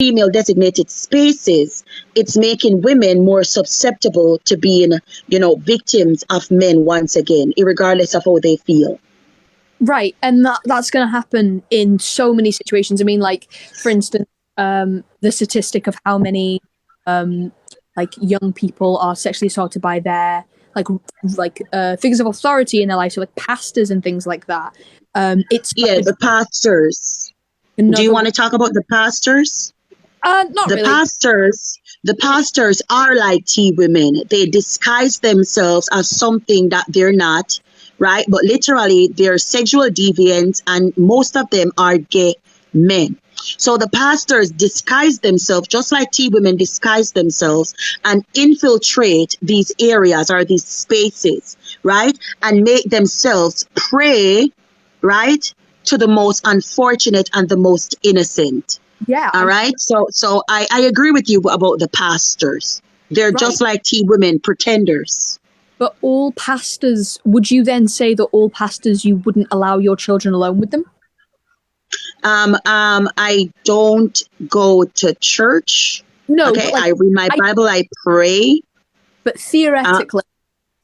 female designated spaces, it's making women more susceptible to being, victims of men once again, regardless of how they feel. Right, and that's going to happen in so many situations. I mean, like, for instance, the statistic of how many young people are sexually assaulted by their figures of authority in their life, so like pastors and things like that. It's the pastors. Do you want to talk about the pastors? Not the really. The pastors are like T women. They disguise themselves as something that they're not, right? But literally, they're sexual deviants, and most of them are gay men. So the pastors disguise themselves, just like T women disguise themselves, and infiltrate these areas or these spaces, right? And make themselves prey, right, to the most unfortunate and the most innocent. Yeah. All right. So I agree with you about the pastors. They're just like T women, pretenders. But all pastors, would you then say that all pastors, you wouldn't allow your children alone with them? I don't go to church. No. Okay. I read my Bible. I pray. But theoretically,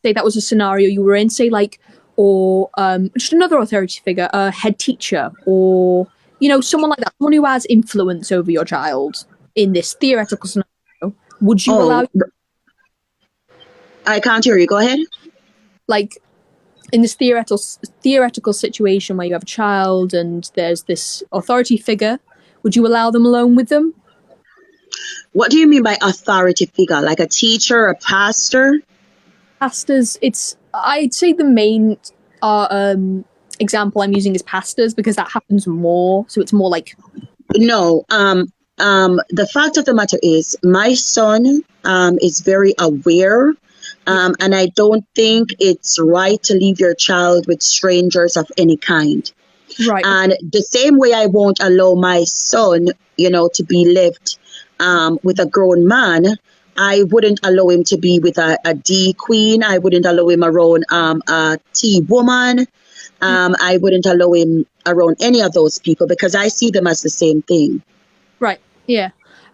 say that was a scenario you were in, say or just another authority figure, a head teacher, or someone like that, someone who has influence over your child in this theoretical scenario, would you allow? I can't hear you. Go ahead. Like, in this theoretical situation where you have a child and there's this authority figure, would you allow them alone with them? What do you mean by authority figure? Like a teacher, a pastor? Pastors, I'd say the main example I'm using is pastors, because that happens more. So it's more like... No, the fact of the matter is my son is very aware, and I don't think it's right to leave your child with strangers of any kind. Right. And the same way I won't allow my son, to be left with a grown man, I wouldn't allow him to be with a D queen. I wouldn't allow him around a T woman. I wouldn't allow him around any of those people, because I see them as the same thing. Right. Yeah.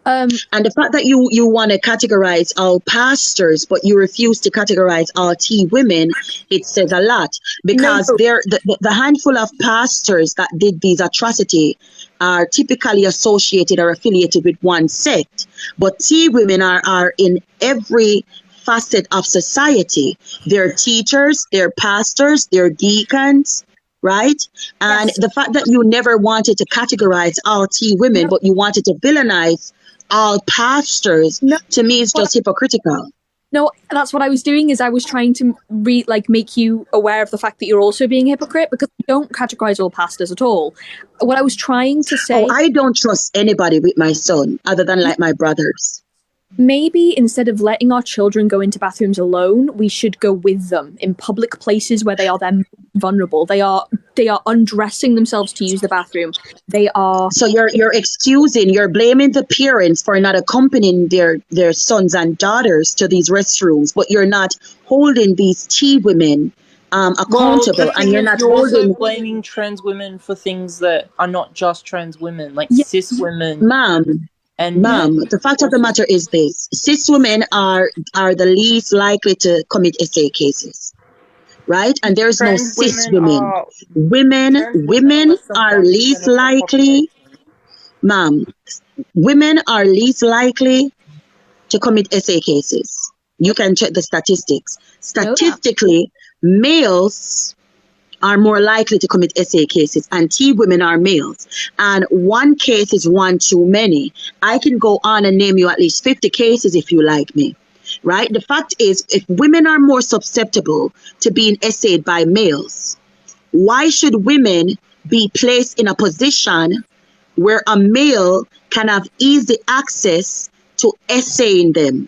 And the fact that you want to categorize all pastors, but you refuse to categorize all T women, it says a lot, because the handful of pastors that did these atrocities are typically associated or affiliated with one sect, but T women are in every facet of society. They're teachers, they're pastors, they're deacons, right? And the fact that you never wanted to categorize all T women, but you wanted to villainize all pastors, to me is just hypocritical. No, that's what I was doing, is I was trying to make you aware of the fact that you're also being a hypocrite, because you don't categorize all pastors at all. What I was trying to say... I don't trust anybody with my son other than like my brothers. Maybe instead of letting our children go into bathrooms alone, we should go with them in public places where they are then vulnerable. They are undressing themselves to use the bathroom. They are... So you're blaming the parents for not accompanying their sons and daughters to these restrooms, but you're not holding these T women accountable, and you're not also blaming trans women for things that are not just trans women, like cis women. Ma'am, the fact of the matter is this: cis women are the least likely to commit SA cases, right? And there's no cis women. Women are least likely, ma'am. Women are least likely to commit SA cases. You can check the statistics. Statistically, males are more likely to commit SA cases, and T women are males. And one case is one too many. I can go on and name you at least 50 cases if you like me, right? The fact is, if women are more susceptible to being SA'd by males, why should women be placed in a position where a male can have easy access to SAing them,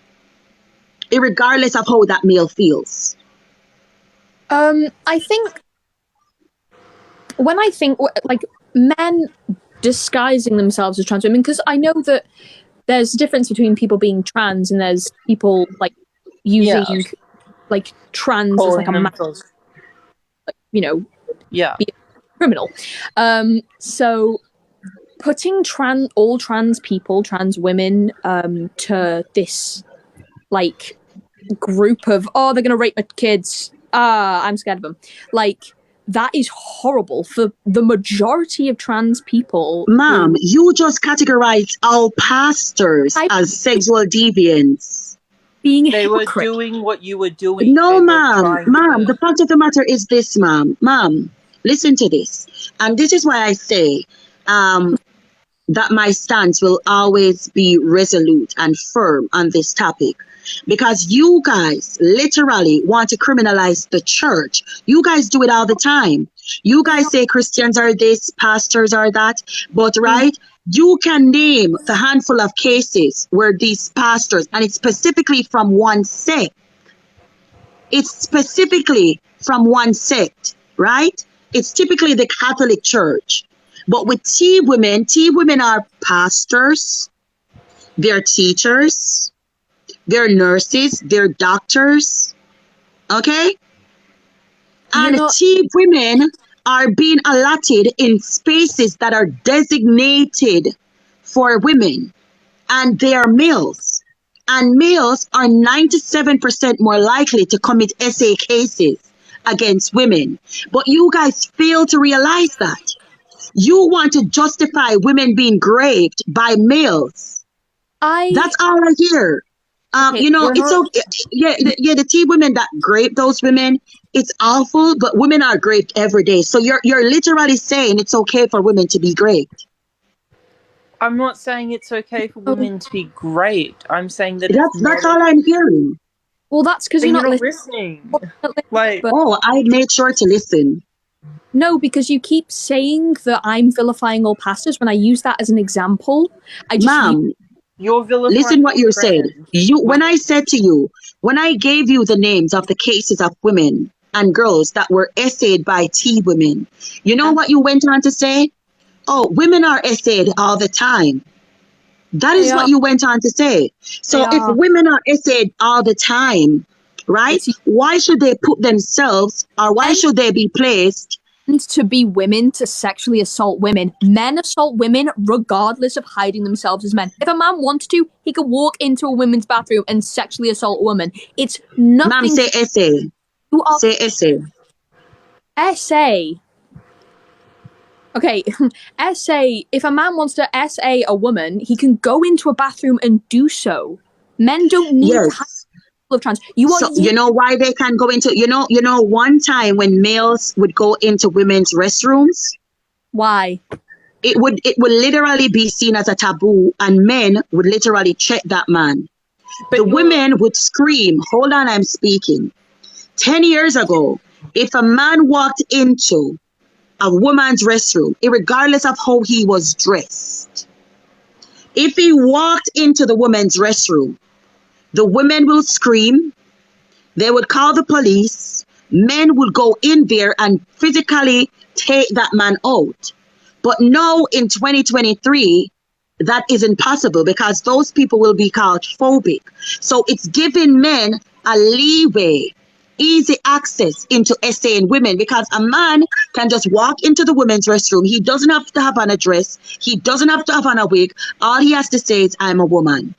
irregardless of how that male feels? I think... When I think, men disguising themselves as trans women, because I know that there's a difference between people being trans and there's people, using, trans as, a criminal. So putting all trans people, trans women, to this like group of they're gonna rape my kids. I'm scared of them. Like that is horrible for the majority of trans people. Ma'am, you just categorize all pastors as sexual deviants. They were doing what you were doing. No, ma'am. Ma'am, the fact of the matter is this, ma'am. Ma'am, listen to this. And this is why I say that my stance will always be resolute and firm on this topic. Because you guys literally want to criminalize the church. You guys do it all the time. You guys say Christians are this, pastors are that. But right, you can name the handful of cases where these pastors, and it's specifically from one sect. It's specifically from one sect, right? It's typically the Catholic Church. But with T women are pastors, they're teachers, they're nurses, they're doctors, okay? And T women are being allotted in spaces that are designated for women, and they are males. And males are 97% more likely to commit SA cases against women. But you guys fail to realize that. You want to justify women being raped by males. That's all I hear. Okay, it's okay. Yeah, the T women that grape those women, it's awful, but women are raped every day. So you're literally saying it's okay for women to be raped. I'm not saying it's okay for women to be raped. I'm saying that that's all I'm hearing. Well, that's because you're not listening. I made sure to listen. No, because you keep saying that I'm vilifying all pastors when I use that as an example. Ma'am, listen what you said. When I said to you, when I gave you the names of the cases of women and girls that were essayed by T women, you know what you went on to say? Oh, women are essayed all the time. That is what you went on to say. So if women are essayed all the time, right, why should they put themselves, or why should they be placed to be women to sexually assault women? Men assault women regardless of hiding themselves as men. If a man wants to, he can walk into a women's bathroom and sexually assault a woman. It's nothing. Ma'am, say essay. Say essay. Essay. Okay, essay. If a man wants to essay a woman, he can go into a bathroom and do so. Men don't need to have of trans. You know why they can go into, you know one time when males would go into women's restrooms? Why? It would literally be seen as a taboo, and men would literally check that man. But the women would scream, hold on, I'm speaking. 10 years ago, if a man walked into a woman's restroom, regardless of how he was dressed, if he walked into the woman's restroom, the women will scream, they would call the police, men would go in there and physically take that man out. But now in 2023, that isn't possible because those people will be called phobic. So it's giving men a leeway, easy access into essaying women, because a man can just walk into the women's restroom. He doesn't have to have on a dress. He doesn't have to have on a wig. All he has to say is, I'm a woman.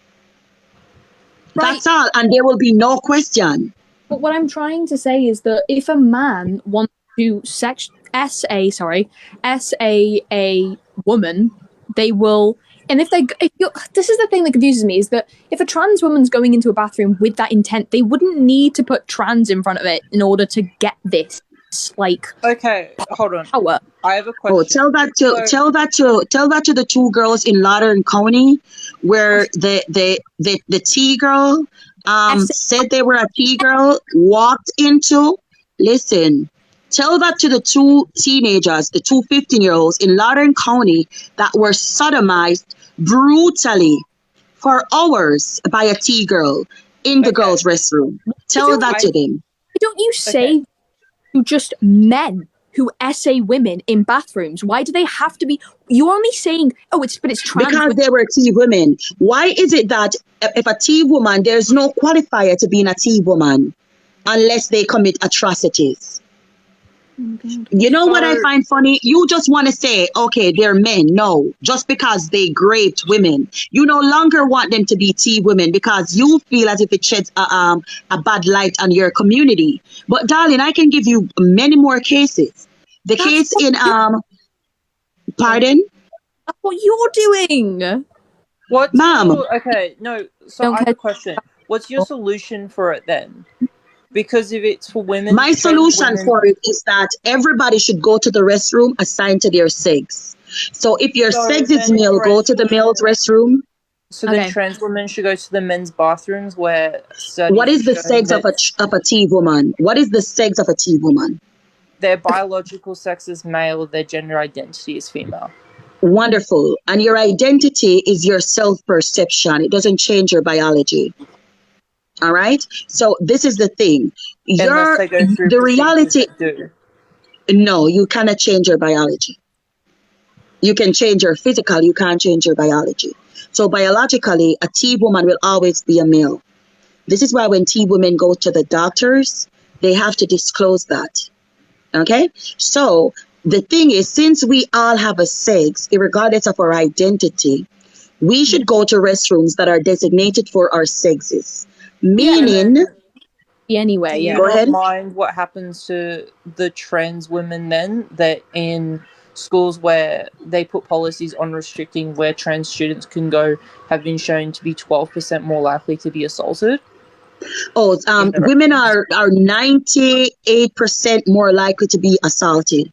Right. That's all, and there will be no question. But what I'm trying to say is that if a man wants to essay a woman, they will. And this is the thing that confuses me, is that if a trans woman's going into a bathroom with that intent, they wouldn't need to put trans in front of it in order to get this. Okay, hold on. Power. I have a question. Oh, tell that to the two girls in Loudoun County, where the T girl said they were a T girl, walked into. Listen, tell that to the two teenagers, the two 15-year-olds in Loudoun County that were sodomized brutally for hours by a T girl in the girls' restroom. Tell that to them. Don't you say to just men who essay women in bathrooms? Why do they have to be? You're only saying, it's trans. Because they were T women. Why is it that if a T woman, there's no qualifier to being a T woman unless they commit atrocities? You know what I So find funny? You just want to say, okay, they're men. No, just because they raped women, you no longer want them to be T women because you feel as if it sheds a bad light on your community. But darling, I can give you many more cases. The That's case what, in pardon, that's what you're doing. what's ma'am. your okay? No, so Don't I have care. a question. What's your solution for it then? Because if it's for women, My trans solution women, for it is that everybody should go to the restroom assigned to their sex. So if your so sex is then male, go trans to the male's women, restroom. so then Okay. trans women should go to the men's bathrooms where What studies is the have shown sex of that a T woman? What is the sex of a T woman? their biological sex is male, their gender identity is female. Wonderful. And your identity is your self-perception. It doesn't change your biology. All right? So this is the thing. Unless they go through The procedures reality, that do. no, you cannot change your biology. You can change your physical, you can't change your biology. So biologically, a T woman will always be a male. This is why when T women go to the doctors, they have to disclose that. Okay? So the thing is, since we all have a sex, regardless of our identity, we should go to restrooms that are designated for our sexes. Meaning, Anyway, Do you yeah. go not ahead. mind what happens to the trans women then? That in schools where they put policies on restricting where trans students can go have been shown to be 12% more likely to be assaulted? Oh, In the women are 98% more likely to be assaulted.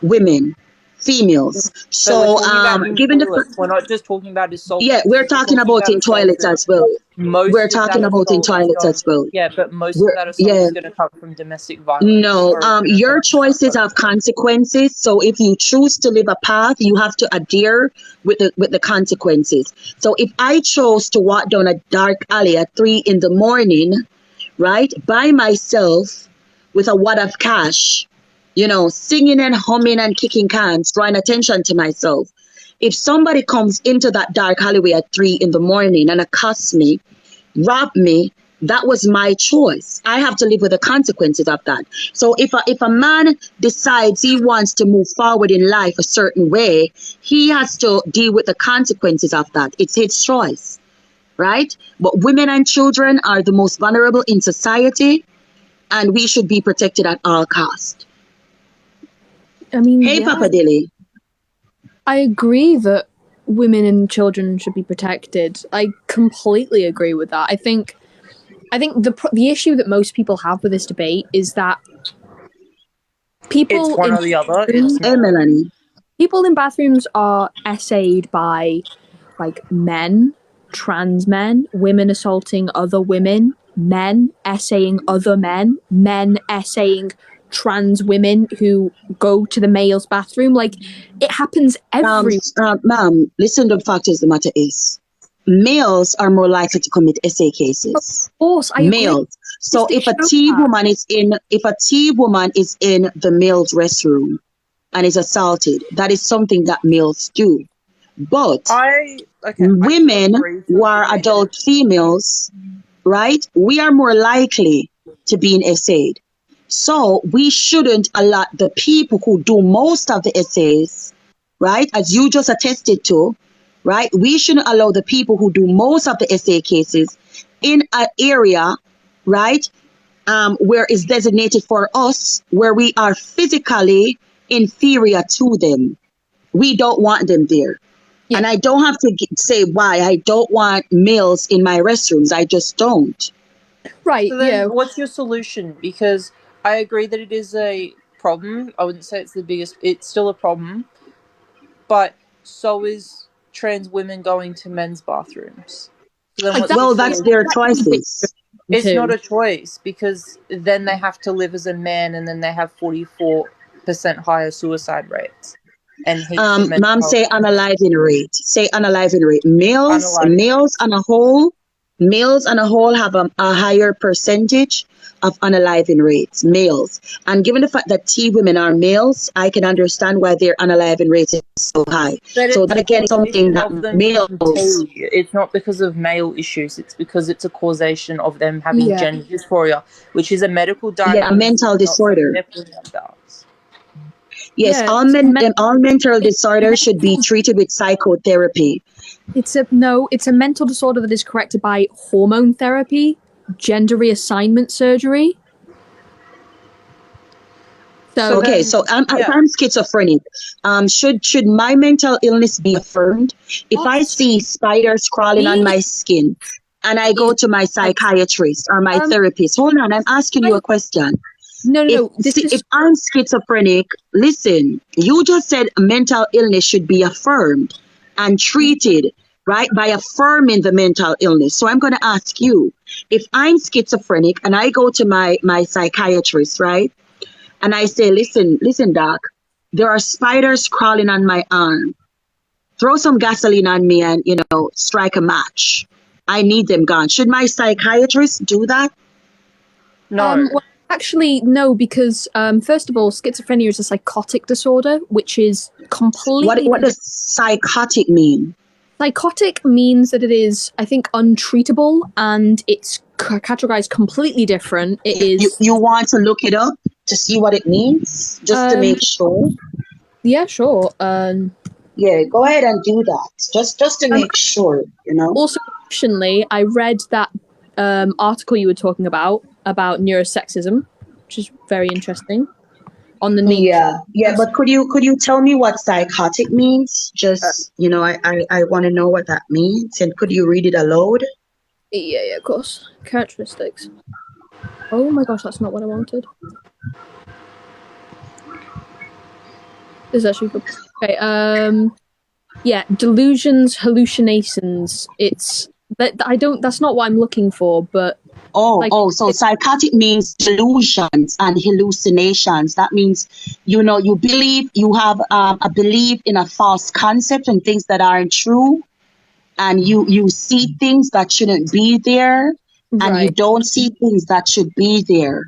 Women, females. So we're So, talking about in given the toilets. We're not just talking about yeah, assaulted. we're We're talking talking about about in toilets assaulted. as well. We're Most of that talking about in assault is toilets going, as well. yeah, but most of that assault Yeah. is going to come from domestic violence. No, Or it's gonna your come from choices outside. have consequences. So if you choose to live a path, you have to adhere with the consequences. So if I chose to walk down a dark alley at 3 in the morning, right, by myself with a wad of cash, singing and humming and kicking cans, drawing attention to myself. If somebody comes into that dark alleyway at 3 in the morning and accosts me, rob me, that was my choice. I have to live with the consequences of that. So if a man decides he wants to move forward in life a certain way, he has to deal with the consequences of that. It's his choice, right? But women and children are the most vulnerable in society, and we should be protected at all cost. I mean, Hey, yeah, Papa Dilly. I agree that women and children should be protected. I completely agree with that. I think the issue that most people have with this debate is that people It's one in or the other. bathrooms- It's Hey, not. Melanie. people in bathrooms are essayed by like men, trans men, women assaulting other women, men essaying other men essaying trans women who go to the male's bathroom. Like, it happens everywhere. Ma'am, listen, the fact is the matter is, males are more likely to commit SA cases. Of course, I agree. Males. So if a Statistics T show that. woman is in the male's restroom and is assaulted, that is something that males do. But women who are adult females, right? We are more likely to be in SA'd. So we shouldn't allow the people who do most of the essays, right? As you just attested to, right? We shouldn't allow the people who do most of the SA cases in an area, right? Where it's designated for us, where we are physically inferior to them. We don't want them there. Yeah. And I don't have to say why. I don't want males in my restrooms. I just don't. Right, So then yeah. what's your solution? Because I agree that it is a problem. I wouldn't say it's the biggest. It's still a problem. But so is trans women going to men's bathrooms. So then what's Well, the that's solution? their choices. It's too. not a choice because then they have to live as a man and then they have 44% higher suicide rates. And heaps of mental Ma'am, health say issues. unaliving rate. Say unaliving rate. Males on a whole have a higher percentage of unaliving rates. Males. And given the fact that T women are males, I can understand why their unaliving rate is so high. But So it's that a again is something causation that of them males. being T. It's not because of male issues. It's because it's a causation of them having Yeah. gender dysphoria, which is a medical diagnosis. Yeah, a mental not something disorder. everyone does. Yes, Yeah, all mental disorders should be treated with psychotherapy. it's a mental disorder that is corrected by hormone therapy, gender reassignment surgery. So Okay, so if I'm schizophrenic, should my mental illness be affirmed? If I see spiders crawling on my skin and I go to my psychiatrist or my therapist, hold on, I'm asking you a question. no. If I'm schizophrenic, listen, you just said mental illness should be affirmed and treated, right, by affirming the mental illness. So I'm going to ask you, if I'm schizophrenic and I go to my psychiatrist, right, and I say, listen, doc, there are spiders crawling on my arm. Throw some gasoline on me and, strike a match. I need them gone. Should my psychiatrist do that? No. Well, actually, no, because first of all, schizophrenia is a psychotic disorder, which is completely. What does psychotic mean? Psychotic means that it is, I think, untreatable, and it's categorized completely different. It is. You want to look it up to see what it means, just to make sure? Yeah, sure. Yeah, go ahead and do that, just to make sure, Also, additionally, I read that article you were talking about neurosexism, which is very interesting. On the nature. Yeah, but could you tell me what psychotic means? Just I want to know what that means, and could you read it aloud? Yeah, of course. Characteristics. Oh my gosh, that's not what I wanted. This is actually good. Okay. Yeah, delusions, hallucinations. It's that I don't. That's not what I'm looking for, but. So psychotic means delusions and hallucinations. That means, you believe, you have a belief in a false concept and things that aren't true. And you see things that shouldn't be there. And you don't see things that should be there.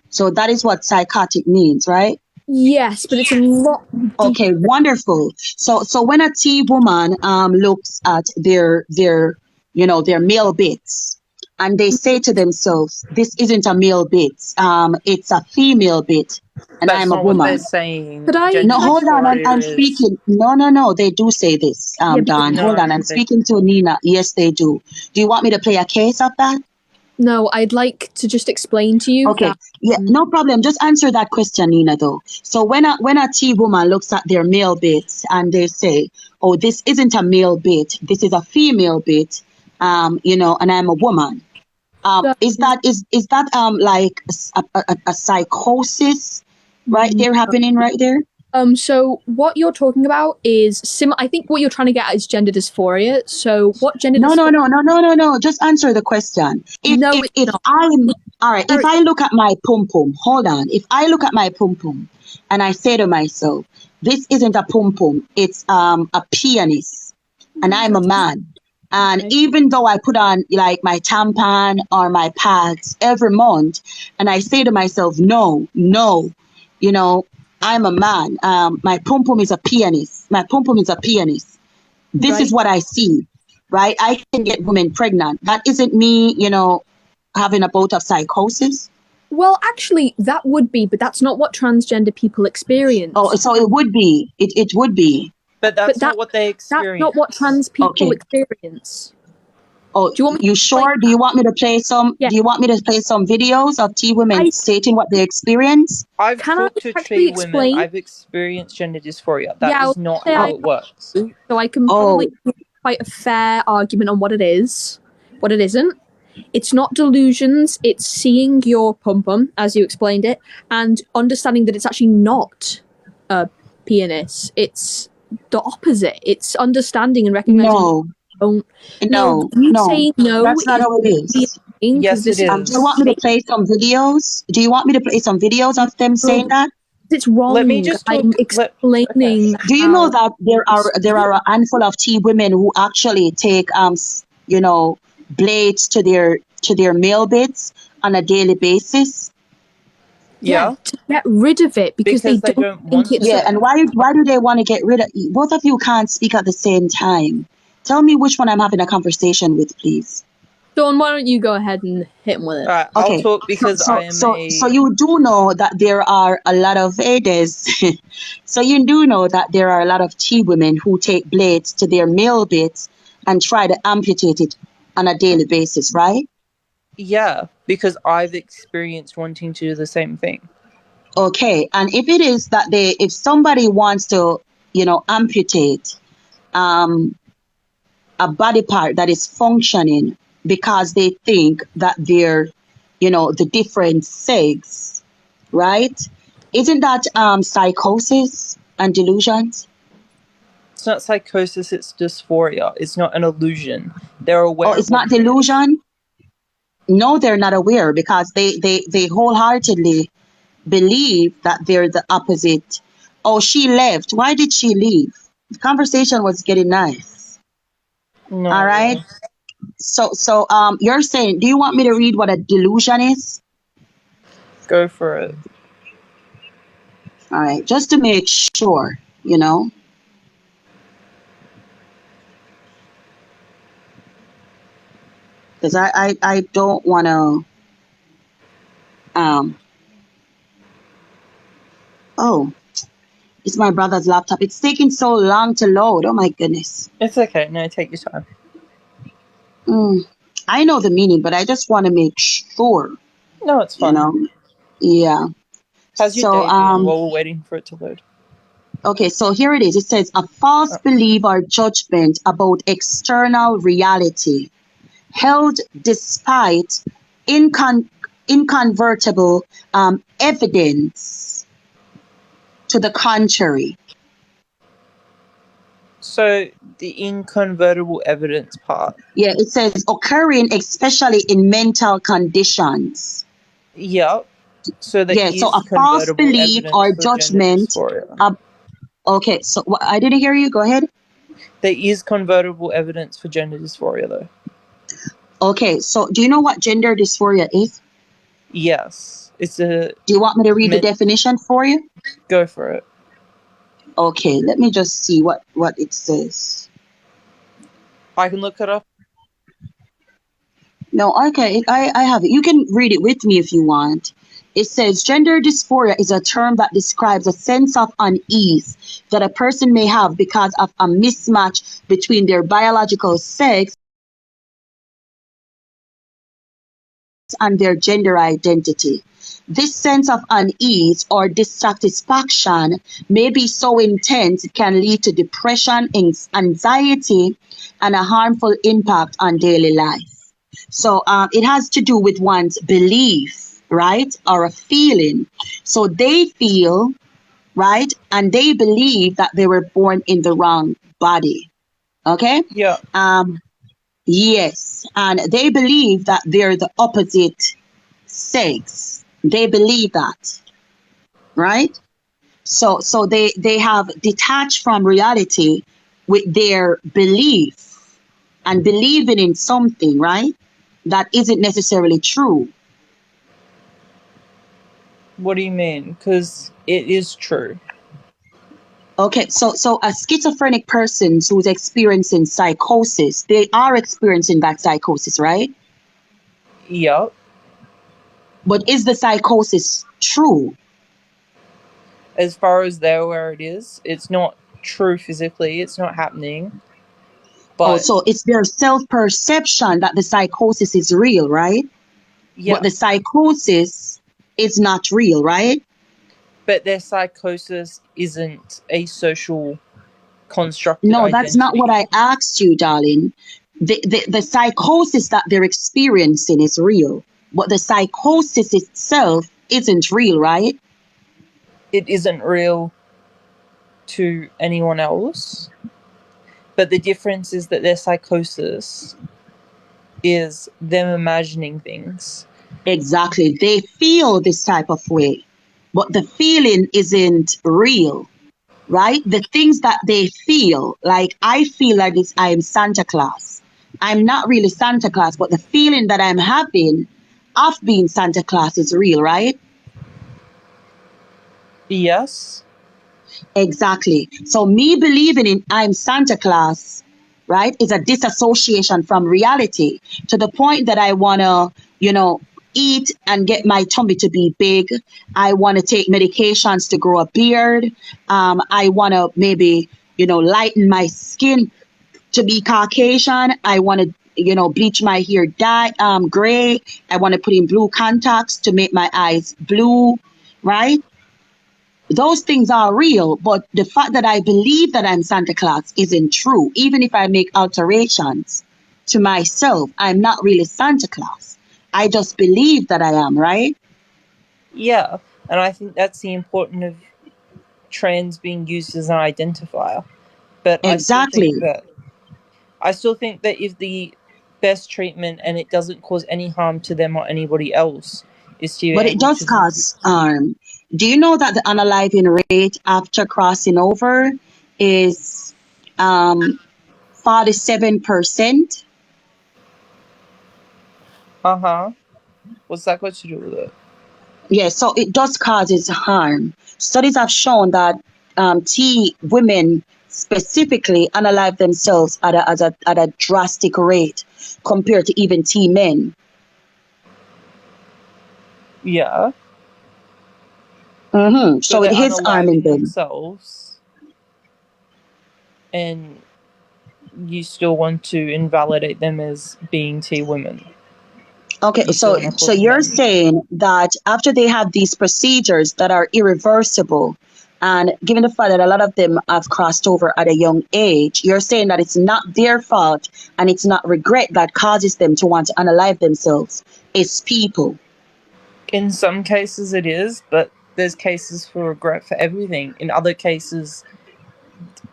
So that is what psychotic means, right? Yes, but it's a lot. Okay, wonderful. So when a T woman looks at their male bits, and they say to themselves, "This isn't a male bit. It's a female bit, and That's I'm not a woman." What they're saying. No, hold on. I'm speaking. No. They do say this, Don. Hold on. I'm speaking to Nina. Yes, they do. Do you want me to play a case of that? No, I'd like to just explain to you. Okay. Yeah, no problem. Just answer that question, Nina, though. So when a T woman looks at their male bits and they say, "Oh, this isn't a male bit. This is a female bit," and I'm a woman. Is that like a psychosis right there happening right there? So what you're talking about is I think what you're trying to get at is gender dysphoria. So what gender dysphoria? No. Just answer the question. If I look at my pum pum, hold on. If I look at my pum pum and I say to myself, "This isn't a pum pum, it's a penis," and I'm a man. And even though I put on like my tampon or my pads every month, and I say to myself, no, I'm a man. My pum pum is a penis. My pum pum is a penis. This is what I see, right? I can get women pregnant. That isn't me, having a bout of psychosis. Well, actually, that would be, but that's not what transgender people experience. Oh, so it would be. It would be. But that's not what they experience. That's not what trans people experience. Oh, you sure? Do you want me to play some? Yeah. Do you want me to play some videos of T women stating what they experience? I've talked to T women. I've experienced gender dysphoria. That is not how it works. So I can probably make quite a fair argument on what it is, what it isn't. It's not delusions. It's seeing your pum pum, as you explained it, and understanding that it's actually not a penis. It's the opposite. It's understanding and recognizing. No. Saying no. That's not how it is. Yes, it is. Do you want me to play some videos? Do you want me to play some videos of them saying that? It's wrong. Let me just I'm explaining. Do you know that there are a handful of T women who actually take blades to their male bits on a daily basis? Yeah, to get rid of it because they don't think it's. Yeah, and why do they want to get rid of? Both of you can't speak at the same time. Tell me which one I'm having a conversation with, please. Dawn, why don't you go ahead and hit him with it? Alright, I'll Okay. talk because So, I am so you do know that there are a lot of ladies. So you do know that there are a lot of Chi women who take blades to their male bits and try to amputate it on a daily basis, right? Yeah, because I've experienced wanting to do the same thing. Okay. And if it is that if somebody wants to, amputate a body part that is functioning because they think that they're, the different sex, right? Isn't that psychosis and delusions? It's not psychosis, it's dysphoria. It's not an illusion. They're aware Oh, of it's what not it is. delusion? No, they're not aware because they wholeheartedly believe that they're the opposite. Oh, she left. Why did she leave? The conversation was getting nice. No, All right. So you're saying, do you want me to read what a delusion is? go for it. All right, just to make sure, because I don't want to. Oh, it's my brother's laptop. It's taking so long to load. Oh my goodness. It's okay. No, take your time. I know the meaning, but I just want to make sure, No, it's fine. Yeah. How's your So day doing while we're waiting for it to load? Okay, so here it is. It says a false belief or judgment about external reality held despite incontrovertible evidence to the contrary. So the incontrovertible evidence part. Yeah, it says occurring especially in mental conditions. Yep. So there is so a false convertible belief evidence or for gender judgment. dysphoria. Okay, so I didn't hear you. Go ahead. There is convertible evidence for gender dysphoria, though. Okay, so do you know what gender dysphoria is? Yes, it's a. Do you want me to read the definition for you? Go for it. Okay, let me just see what it says. I can look it up. No, okay, I have it. You can read it with me if you want. It says gender dysphoria is a term that describes a sense of unease that a person may have because of a mismatch between their biological sex and their gender identity. This sense of unease or dissatisfaction may be so intense it can lead to depression, anxiety, and a harmful impact on daily life. So it has to do with one's belief, right, or a feeling. So they feel, right, and they believe that they were born in the wrong body. Okay? Yeah. Yes, and they believe that they're the opposite sex. They believe that, right? So they have detached from reality with their belief and believing in something, right? That isn't necessarily true. What do you mean? Because it is true. Okay, so a schizophrenic person who's experiencing psychosis, they are experiencing that psychosis, right? Yep. But is the psychosis true? As far as they're aware, it is. It's not true physically. It's not happening. But so it's their self-perception that the psychosis is real, right? Yeah. But the psychosis is not real, right? But their psychosis isn't a social construct. No, that's not what I asked you, darling. The psychosis that they're experiencing is real, but the psychosis itself isn't real, right? It isn't real to anyone else. But the difference is that their psychosis is them imagining things. Exactly. They feel this type of way, but the feeling isn't real, right? The things that they feel, like I feel like I am Santa Claus. I'm not really Santa Claus, but the feeling that I'm having of being Santa Claus is real, right? Yes. Exactly. So me believing in I'm Santa Claus right? It's a disassociation from reality to the point that I want to, eat and get my tummy to be big. I want to take medications to grow a beard. I want to maybe, lighten my skin to be Caucasian. I want to, bleach my hair gray. I want to put in blue contacts to make my eyes blue, right? Those things are real, but the fact that I believe that I'm Santa Claus isn't true. Even if I make alterations to myself, I'm not really Santa Claus. I just believe that I am, right? Yeah, and I think that's the importance of trans being used as an identifier. But Exactly. I still think that if the best treatment and it doesn't cause any harm to them or anybody else is to But it does cause harm. Do you know that the unaliving rate after crossing over is 47%? What's that got to do with it? Yeah, so it does causes harm. Studies have shown that T women specifically unalive themselves at a drastic rate compared to even T men. Yeah. So it is harming them. Themselves, and you still want to invalidate them as being T women. Okay, so you're saying that after they have these procedures that are irreversible, and given the fact that a lot of them have crossed over at a young age, you're saying that it's not their fault and it's not regret that causes them to want to unalive themselves. It's people. In some cases it is, but there's cases for regret for everything. In other cases,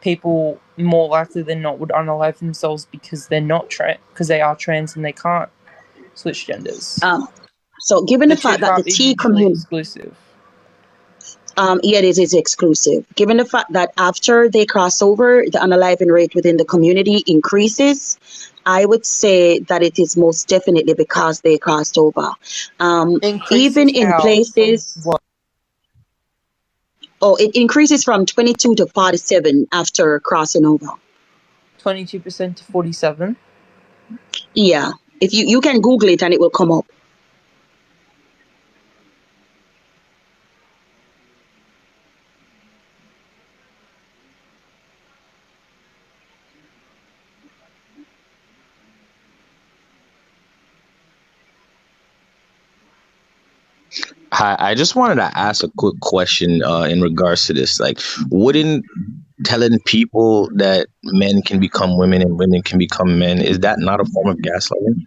people more likely than not would unalive themselves because they're not because they are trans and they can't switch genders. So given the fact that the T community exclusive. Yeah, it is exclusive. Given the fact that after they cross over, the unaliving rate within the community increases, I would say that it is most definitely because they crossed over. Even in places, it increases from 22 to 47 after crossing over. 22% to 47? Yeah, if you can Google it and it will come up. Hi, I just wanted to ask a quick question in regards to this. Like, wouldn't telling people that men can become women and women can become men, is that not a form of gaslighting?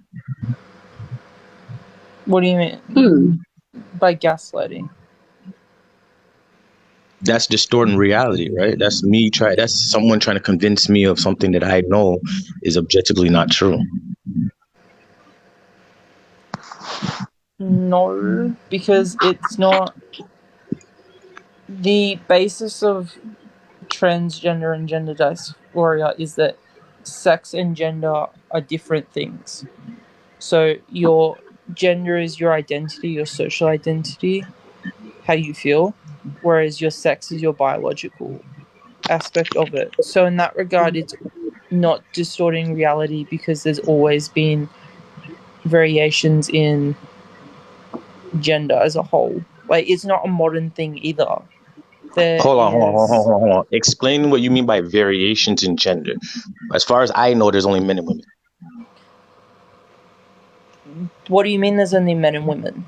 What do you mean by gaslighting? That's distorting reality, right? That's someone trying to convince me of something that I know is objectively not true. No, because it's not. The basis of transgender and gender dysphoria is that sex and gender are different things. So your gender is your identity, your social identity, how you feel, whereas your sex is your biological aspect of it. So in that regard, it's not distorting reality because there's always been variations in gender as a whole. Like, it's not a modern thing either. Hold on. Explain what you mean by variations in gender. As far as I know, there's only men and women. What do you mean there's only men and women?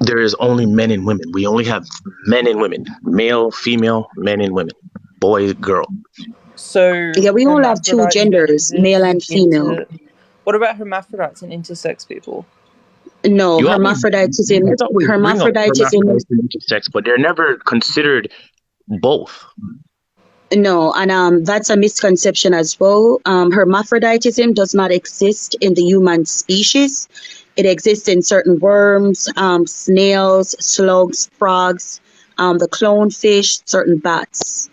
There is only men and women. We only have men and women. Male, female, men and women. Boy, girl. So yeah, we all have two genders, male and female. What about hermaphrodites and intersex people? No, hermaphroditism. Intersex, but they're never considered both. No, and that's a misconception as well. Hermaphroditism does not exist in the human species. It exists in certain worms, snails, slugs, frogs, the clownfish, certain bats,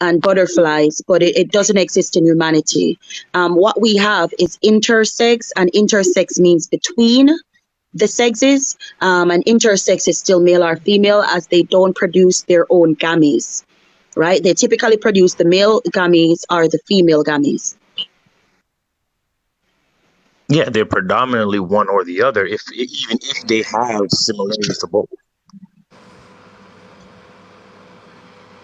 and butterflies, but it doesn't exist in humanity. What we have is intersex, and intersex means between the sexes, and intersex is still male or female as they don't produce their own gametes, right? They typically produce the male gametes or the female gametes. Yeah, they're predominantly one or the other, if even if they have similarities to both.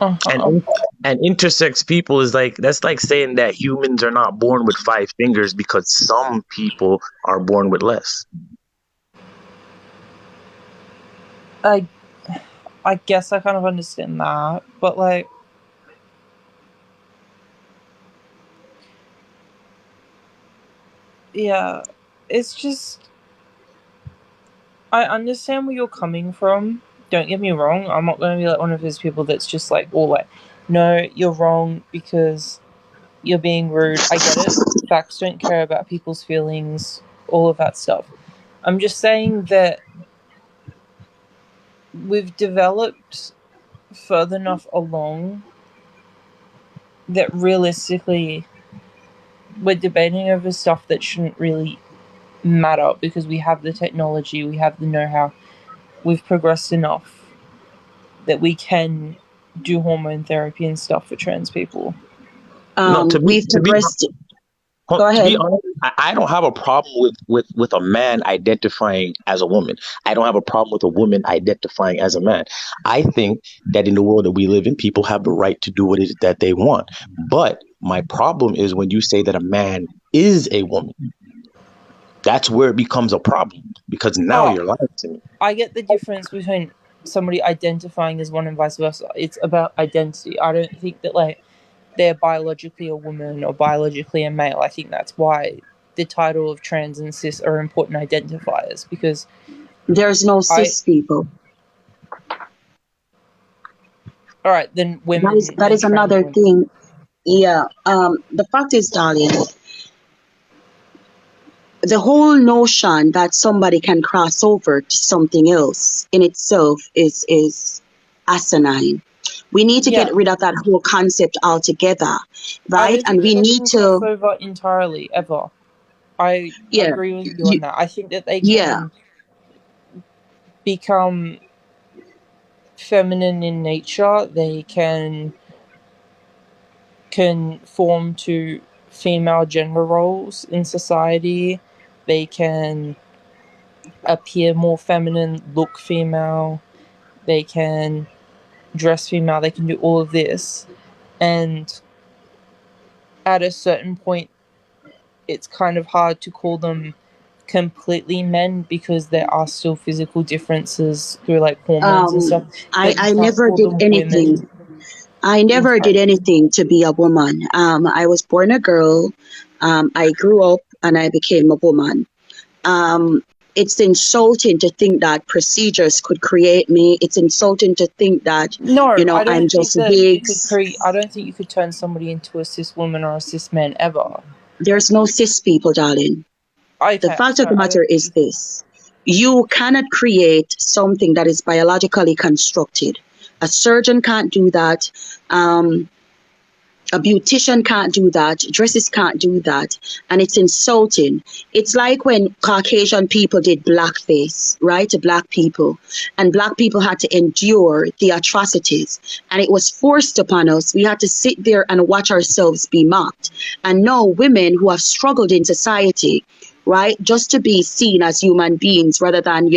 And Uh-huh. and intersex people is like, that's like saying that humans are not born with 5 fingers because some people are born with less. I guess I kind of understand that, but like, yeah, it's just, I understand where you're coming from. Don't get me wrong. I'm not going to be like one of those people that's just like, all like, no, you're wrong because you're being rude. I get it. Facts don't care about people's feelings, all of that stuff. I'm just saying that we've developed further enough along that realistically we're debating over stuff that shouldn't really matter because we have the technology, we have the know-how, we've progressed enough that we can do hormone therapy and stuff for trans people. No, We've progressed. Go to be ahead. honest, I don't have a problem with a man identifying as a woman. I don't have a problem with a woman identifying as a man. I think that in the world that we live in, people have the right to do what it is that they want. But my problem is when you say that a man is a woman. That's where it becomes a problem, because now you're lying to me. I get the difference between somebody identifying as one and vice versa. It's about identity. I don't think that like they're biologically a woman or biologically a male. I think that's why the title of trans and cis are important identifiers, because There's no cis people. All right, then women. That is another women. thing. Yeah. The fact is, darling, the whole notion that somebody can cross over to something else in itself is asinine. We need to get rid of that whole concept altogether, right? And we need to cross over entirely ever. I agree with you on that. I think that they can become feminine in nature. They can conform to female gender roles in society. They can appear more feminine, look female. They can dress female. They can do all of this. And at a certain point, it's kind of hard to call them completely men because there are still physical differences through like hormones and stuff. I never did anything. I never did anything to be a woman. I was born a girl. I grew up and I became a woman. It's insulting to think that procedures could create me. It's insulting to think that, I'm just big. I don't think you could turn somebody into a cis woman or a cis man ever. There's no cis people, darling. Okay, the fact of the matter is this. You cannot create something that is biologically constructed. A surgeon can't do that. A beautician can't do that. Dresses can't do that. And it's insulting. It's like when Caucasian people did blackface, right, to black people. And black people had to endure the atrocities. And it was forced upon us. We had to sit there and watch ourselves be mocked. And now women who have struggled in society, right, just to be seen as human beings rather than,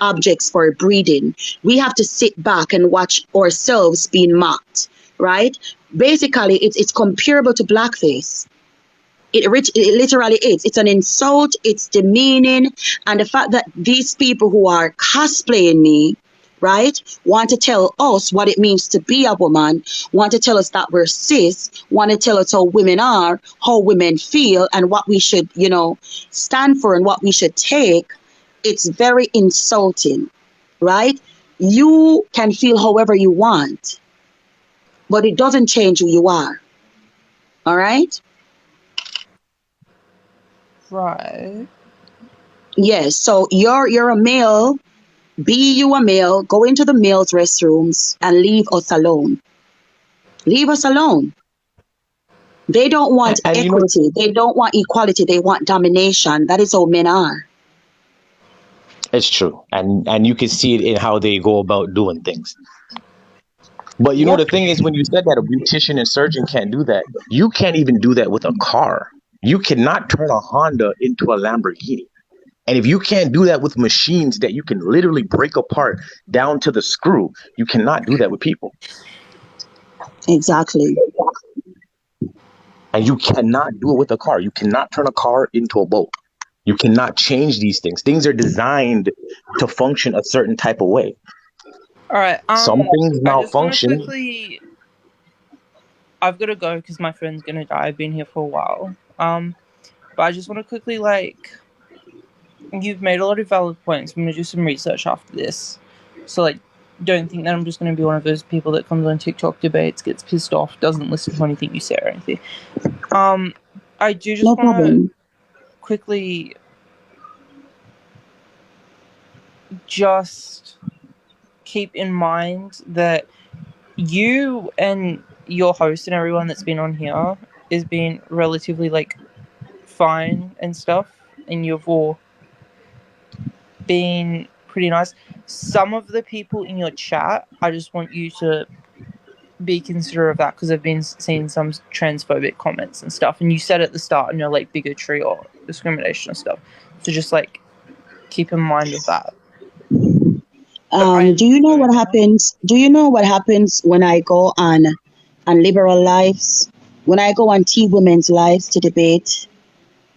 objects for breeding, we have to sit back and watch ourselves being mocked, right? Basically, it's comparable to blackface. It literally is. It's an insult. It's demeaning. And the fact that these people who are cosplaying me, right, want to tell us what it means to be a woman, want to tell us that we're cis, want to tell us how women are, how women feel, and what we should, stand for and what we should take, it's very insulting, right? You can feel however you want, but it doesn't change who you are. All right? Right. Yes. So you're a male. Be you a male. Go into the males' restrooms and leave us alone. Leave us alone. They don't want equity. They don't want equality. They want domination. That is how men are. It's true. And you can see it in how they go about doing things. But the thing is, when you said that a beautician and surgeon can't do that, you can't even do that with a car. You cannot turn a Honda into a Lamborghini. And if you can't do that with machines that you can literally break apart down to the screw, you cannot do that with people. Exactly. And you cannot do it with a car. You cannot turn a car into a boat. You cannot change these things. Things are designed to function a certain type of way. All right. Some things I just want to malfunction. quickly. I've got to go because my friend's gonna die. I've been here for a while. But I just want to quickly, like, you've made a lot of valid points. I'm gonna do some research after this. So, like, don't think that I'm just gonna be one of those people that comes on TikTok debates, gets pissed off, doesn't listen to anything you say or anything. I do just No want to problem. quickly just keep in mind that you and your host and everyone that's been on here is being relatively, like, fine and stuff, and you've all been pretty nice. Some of the people in your chat, I just want you to be considerate of that, because I've been seeing some transphobic comments and stuff, and you said at the start, and you're like bigotry or discrimination and stuff. So just, like, keep in mind of that. Do you know what happens? Do you know what happens when I go on Liberal Lives? When I go on T Women's Lives to debate?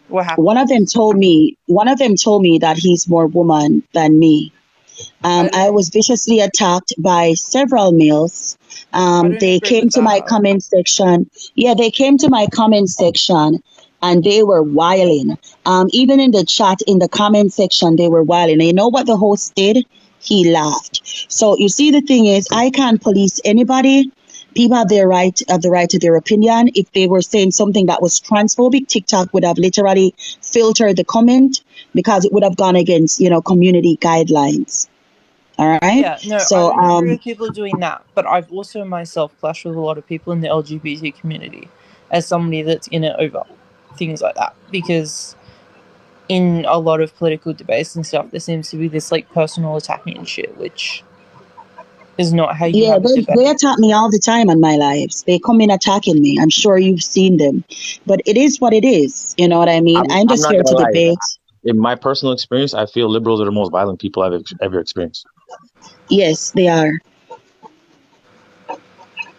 What happened? One of them told me that he's more woman than me. I was viciously attacked by several males. They came to my comment section. Yeah, they came to my comment section and they were wiling. Even in the chat, in the comment section, they were wiling. And you know what the host did? He laughed. So you see, the thing is, I can't police anybody. People have the right to their opinion. If they were saying something that was transphobic, TikTok would have literally filtered the comment because it would have gone against, community guidelines. All right. Yeah, no, so, I don't agree with people doing that, but I've also myself clashed with a lot of people in the LGBT community as somebody that's in it over things like that, because in a lot of political debates and stuff, there seems to be this, like, personal attacking and shit, which is not how you have a debate. They attack me all the time on my lives. They come in attacking me. I'm sure you've seen them, but it is what it is. You know what I mean? I'm just here to debate. In my personal experience, I feel liberals are the most violent people I've ever experienced. Yes, they are.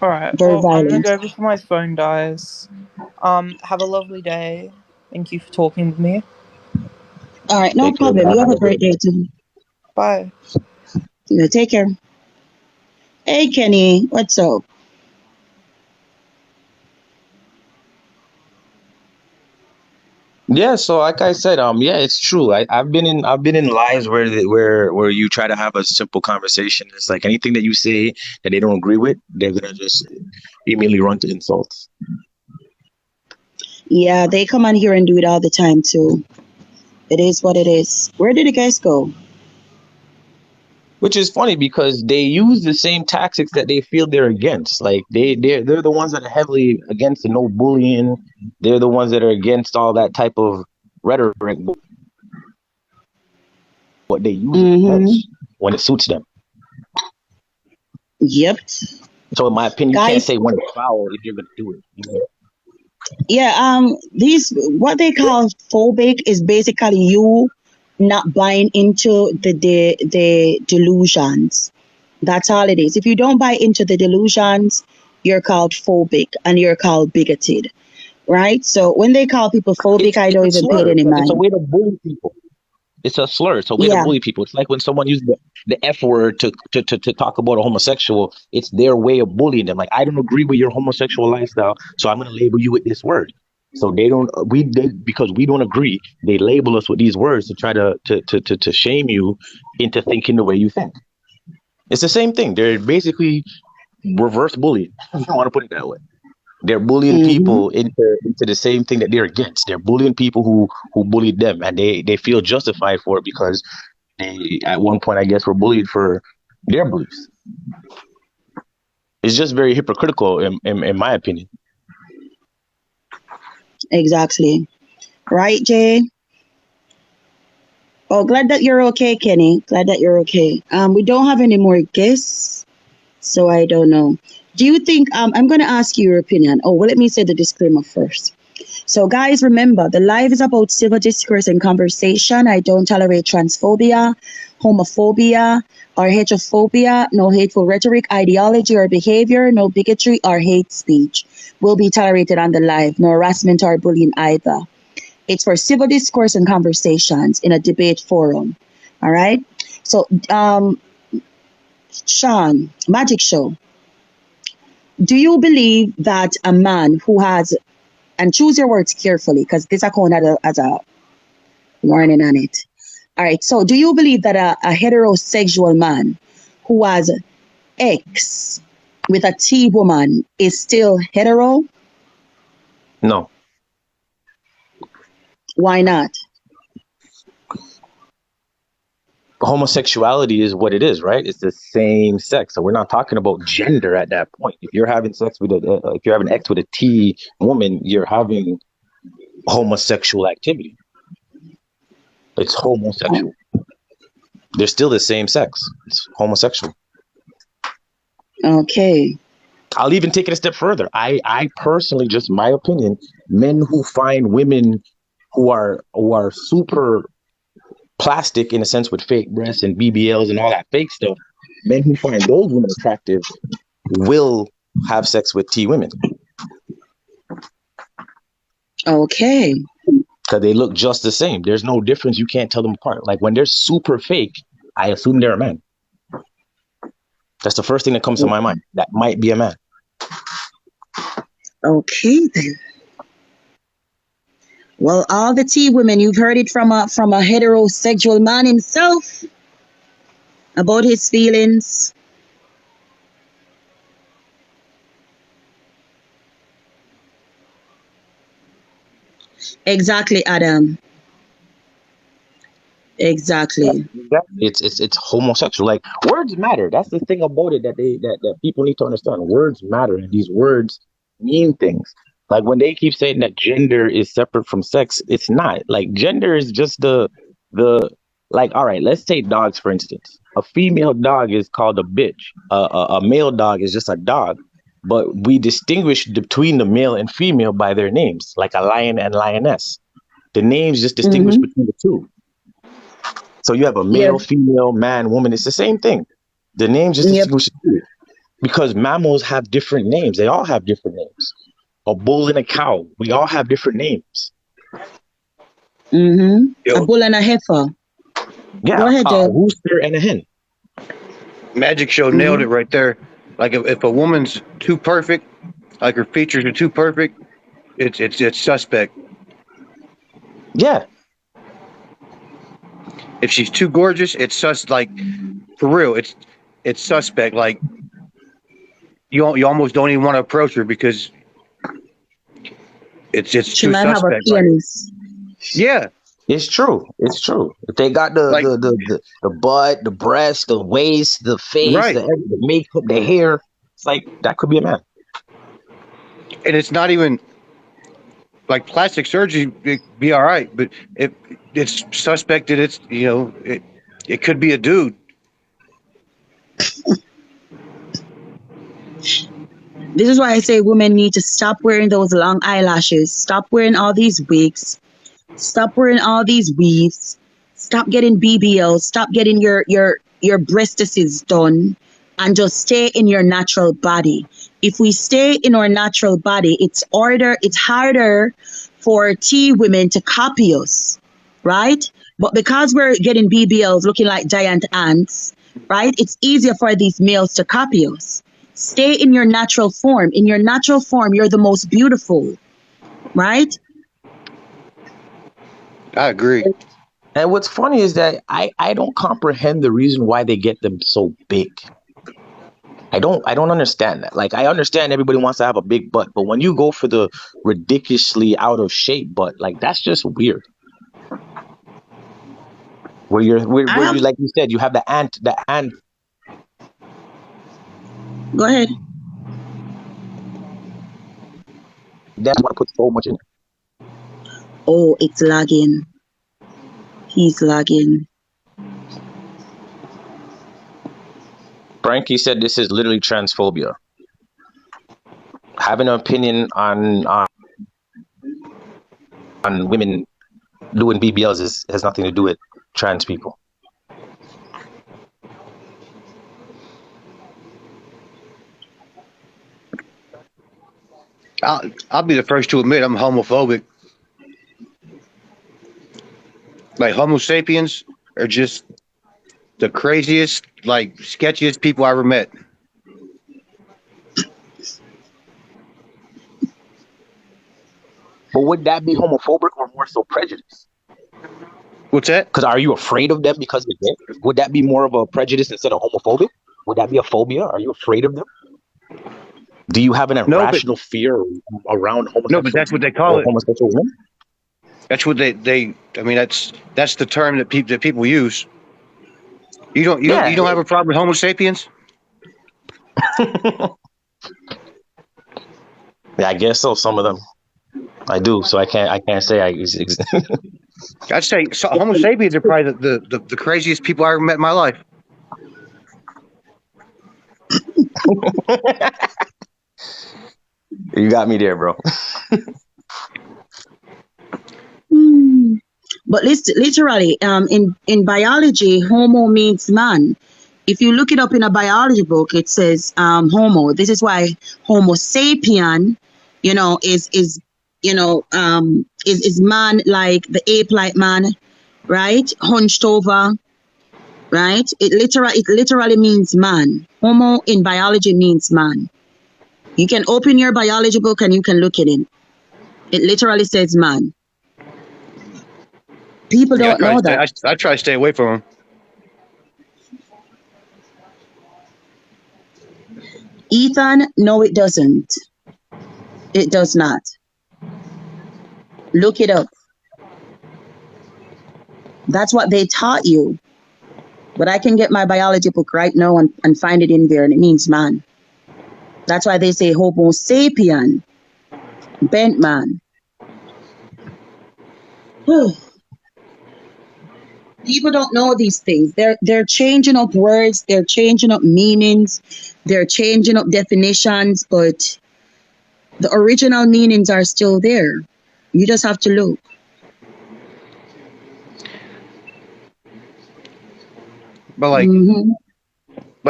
All right. Very violent. I'm gonna go before my phone dies. Have a lovely day. Thank you for talking with me. All right, no problem. You have a great day too. Bye. Take care. Hey, Kenny, what's up? Yeah, so like I said, yeah, it's true. I've been in lives where you try to have a simple conversation. It's like anything that you say that they don't agree with, they're gonna just immediately run to insults. Yeah, they come on here and do it all the time too. It is what it is. Where did the guys go? Which is funny because they use the same tactics that they feel they're against. Like they're the ones that are heavily against the no bullying. They're the ones that are against all that type of rhetoric. What they use when it suits them. Yep. So in my opinion, you can't say when it's foul if you're gonna do it. Yeah. These what they call phobic is basically you not buying into the delusions. That's all it is. If you don't buy into the delusions, you're called phobic and you're called bigoted, right? So when they call people phobic, I don't even pay it any mind. It's a way to bully people. It's a slur. It's a way to bully people. It's like when someone uses the F word to talk about a homosexual. It's their way of bullying them. Like, I don't agree with your homosexual lifestyle, so I'm going to label you with this word. So because we don't agree, they label us with these words to try to shame you into thinking the way you think. It's the same thing. They're basically reverse bullying, if you want to put it that way. They're bullying people into the same thing that they're against. They're bullying people who bullied them, and they feel justified for it because they, at one point, I guess, were bullied for their beliefs. It's just very hypocritical, in my opinion. Exactly. Right, Jay? Oh, glad that you're okay, Kenny. Glad that you're okay. We don't have any more guests, so I don't know. Do you think, I'm going to ask you your opinion. Oh, well, let me say the disclaimer first. So, guys, remember the live is about civil discourse and conversation. I don't tolerate transphobia, homophobia, or heterophobia, no hateful rhetoric, ideology, or behavior, no bigotry or hate speech will be tolerated on the live, no harassment or bullying either. It's for civil discourse and conversations in a debate forum. All right. So, Sean, Magic Show, do you believe that a man who has, and choose your words carefully because this account has a warning on it. All right. So, do you believe that a heterosexual man who has X with a T woman is still hetero? No. Why not? Homosexuality is what it is, right? It's the same sex. So we're not talking about gender at that point. If you're having sex with if you're having X with a T woman, you're having homosexual activity. It's homosexual. They're still the same sex. It's homosexual. Okay. I'll even take it a step further. I personally, just my opinion, men who find women who are super plastic in a sense with fake breasts and BBLs and all that fake stuff, men who find those women attractive will have sex with T women. Okay. Because they look just the same. There's no difference. You can't tell them apart. Like when they're super fake, I assume they're a man. That's the first thing that comes to my mind. That might be a man. Okay then. Well, all the T women, you've heard it from a heterosexual man himself about his feelings. Exactly, Adam. Exactly. It's homosexual. Like words matter. That's the thing about it that people need to understand. Words matter, and these words mean things. Like when they keep saying that gender is separate from sex, it's not. Like gender is just the like. All right, let's take dogs for instance. A female dog is called a bitch. A male dog is just a dog. But we distinguish between the male and female by their names, like a lion and lioness. The names just distinguish between the two. So you have a male, female, man, woman. It's the same thing. The names just distinguish the two. Because mammals have different names. They all have different names. A bull and a cow. We all have different names. A bull and a heifer. Yeah. Go ahead, a rooster and a hen. Magic Show nailed it right there. Like if a woman's too perfect, like her features are too perfect, it's suspect. Yeah. If she's too gorgeous, it's like for real, it's suspect. Like you almost don't even want to approach her because it's she too might suspect. Have a penis. Yeah. It's true. It's true. If they got the butt, the breast, the waist, the face, right. the makeup, the hair, it's like that could be a man. And it's not even like plastic surgery, it'd be all right, but if it's suspected, it's it could be a dude. This is why I say women need to stop wearing those long eyelashes, stop wearing all these wigs, stop wearing all these weaves, stop getting BBLs, stop getting your breastises done, and just stay in your natural body. If we stay in our natural body, it's harder for T women to copy us, right? But because we're getting BBLs looking like giant ants, right? It's easier for these males to copy us. Stay in your natural form. In your natural form, you're the most beautiful, right? I agree. And what's funny is that I don't comprehend the reason why they get them so big. I don't understand that. Like I understand everybody wants to have a big butt, but when you go for the ridiculously out of shape butt, like that's just weird. Where you like you said, you have the ant. Go ahead. That's why I put so much in it. Oh, it's lagging. He's lagging. Frankie said this is literally transphobia. Having an opinion on on women doing BBLs has nothing to do with trans people. I'll be the first to admit I'm homophobic. Like, Homo sapiens are just the craziest, like, sketchiest people I ever met. But would that be homophobic or more so prejudice? What's that? Because are you afraid of them because they're gay? Would that be more of a prejudice instead of homophobic? Would that be a phobia? Are you afraid of them? Do you have an irrational fear around homosexual? No, but that's what they call it. Homosexual women? That's what they. I mean, that's the term that people use. You don't have a problem with Homo sapiens? Yeah, I guess so. Some of them, I do. So I can't say I. I'd say Homo sapiens are probably the craziest people I ever met in my life. You got me there, bro. But literally, in biology, homo means man. If you look it up in a biology book, it says homo. This is why Homo sapien, is man, like the ape-like man, right? Hunched over, right? It literally means man. Homo in biology means man. You can open your biology book and you can look at it. It literally says man. People don't know that. I try to stay away from them. Ethan, no, it doesn't. It does not. Look it up. That's what they taught you. But I can get my biology book right now and find it in there, and it means man. That's why they say Homo sapien, bent man. People don't know these things. They're changing up words, they're changing up meanings, they're changing up definitions, but the original meanings are still there. You just have to look. But like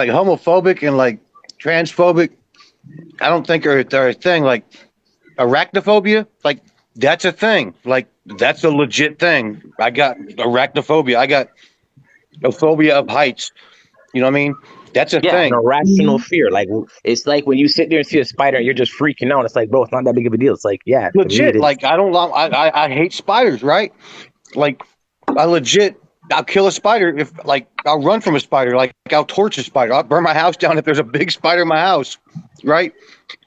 homophobic and like transphobic, I don't think they're a thing. Like arachnophobia, like that's a thing. Like that's a legit thing. I got arachnophobia. I got a phobia of heights. You know what I mean? That's a thing. An irrational fear. Like it's like when you sit there and see a spider and you're just freaking out. It's like, bro, it's not that big of a deal. It's like, yeah, legit. Like I hate spiders, right? Like I'll kill a spider if like I'll run from a spider. Like I'll torch a spider. I'll burn my house down if there's a big spider in my house, right?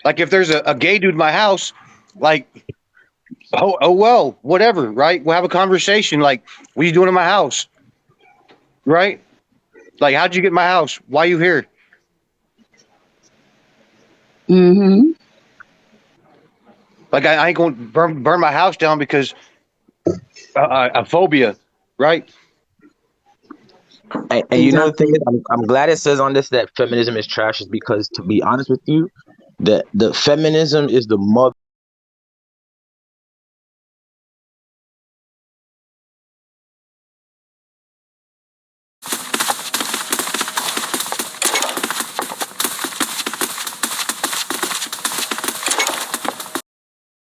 Like if there's a gay dude in my house, like oh well, whatever, right? We'll have a conversation. Like, what are you doing in my house, right? Like, how'd you get in my house? Why are you here? Mm-hmm. Like I ain't going to burn my house down because a phobia, right? And you know the thing is, I'm glad it says on this that feminism is trash, is because, to be honest with you, the feminism is the mother